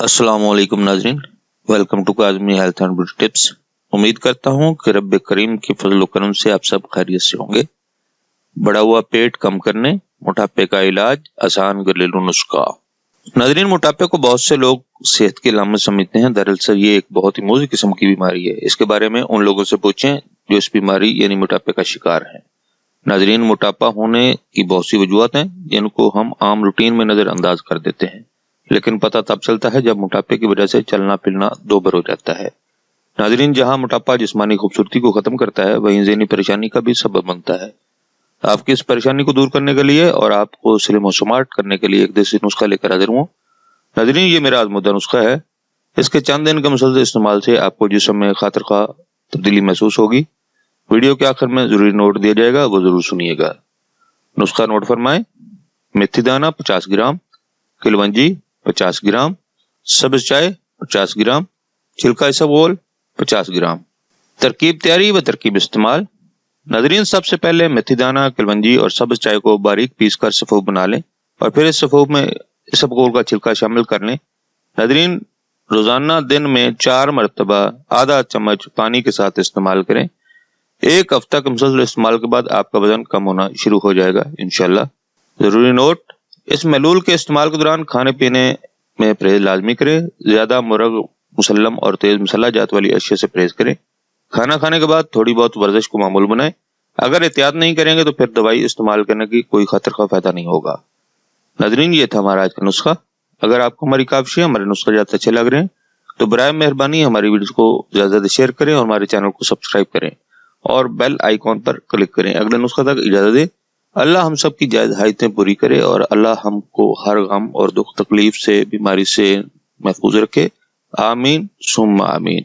السلام علیکم ناظرین، welcome to Kazmi health and beauty tips. امید کرتا ہوں کہ رب کریم کی فضل و کرم سے آپ سب خیریت سے ہوں گے۔ بڑا ہوا پیٹ کم کرنے، موٹاپے کا علاج، آسان گھریلو نسخہ۔ ناظرین، موٹاپے کو بہت سے لوگ صحت کی علامت سمجھتے ہیں، دراصل یہ ایک بہت ہی موذی قسم کی بیماری ہے۔ اس کے بارے میں ان لوگوں سے پوچھیں جو اس بیماری یعنی موٹاپے کا شکار ہیں۔ ناظرین، موٹاپا ہونے کی بہت سی وجوہات ہیں جن کو ہم عام روٹین میں نظر انداز کر دیتے ہیں، لیکن پتہ تب چلتا ہے جب موٹاپے کی وجہ سے چلنا پھرنا دوبر ہو جاتا ہے۔ ناظرین، جہاں موٹاپا جسمانی خوبصورتی کو ختم کرتا ہے، وہیں ذہنی پریشانی کا بھی سبب بنتا ہے۔ آپ کی اس پریشانی کو دور کرنے کے لیے اور آپ کو سلم و سمارٹ کرنے کے لیے ایک دیسی نسخہ لے کر حاضر ہوں۔ ناظرین، یہ میرا آزمودہ نسخہ ہے۔ اس کے چند دن کے مسلسل استعمال سے آپ کو جسم میں خاطر خواہ تبدیلی محسوس ہوگی۔ ویڈیو کے آخر میں ضروری نوٹ دیا جائے گا، وہ ضرور سنیے گا۔ نسخہ نوٹ فرمائیں: میتھی دانہ 50 گرام، کلونجی 50 گرام، سبز چائے 50 گرام، چھلکا اسبگول 50 گرام۔ ترکیب تیاری و ترکیب استعمال۔ ناظرین، سب سے پہلے میتھی دانہ، کلونجی اور سبز چائے کو باریک پیس کر سفوف بنا لیں اور پھر اس سفوف میں اسبگول کا چھلکا شامل کر لیں۔ ناظرین، روزانہ دن میں 4 مرتبہ آدھا چمچ پانی کے ساتھ استعمال کریں۔ ایک ہفتہ کے مسلسل استعمال کے بعد آپ کا وزن کم ہونا شروع ہو جائے گا انشاءاللہ۔ ضروری نوٹ: اس محلول کے استعمال کے دوران کھانے پینے میں پرہیز لازمی کریں۔ زیادہ مرغ، مسلم اور تیز مسالہ جات والی اشیاء سے پرہیز کریں۔ کھانا کھانے کے بعد تھوڑی بہت ورزش کو معمول بنائیں۔ اگر احتیاط نہیں کریں گے تو پھر دوائی استعمال کرنے کی کوئی خاطر خواہ فائدہ نہیں ہوگا۔ ناظرین، یہ تھا ہمارا آج کا نسخہ۔ اگر آپ کو ہماری کاوشیں، ہمارے نسخہ جات اچھے لگ رہے ہیں تو برائے مہربانی ہماری ویڈیوز کو زیادہ سے زیادہ شیئر کریں اور ہمارے چینل کو سبسکرائب کریں اور بیل آئیکن پر کلک کریں۔ اگلے نسخہ تک اجازت دیں۔ اللہ ہم سب کی جائز حاجتیں پوری کرے اور اللہ ہم کو ہر غم اور دکھ تکلیف سے، بیماری سے محفوظ رکھے۔ آمین ثم آمین۔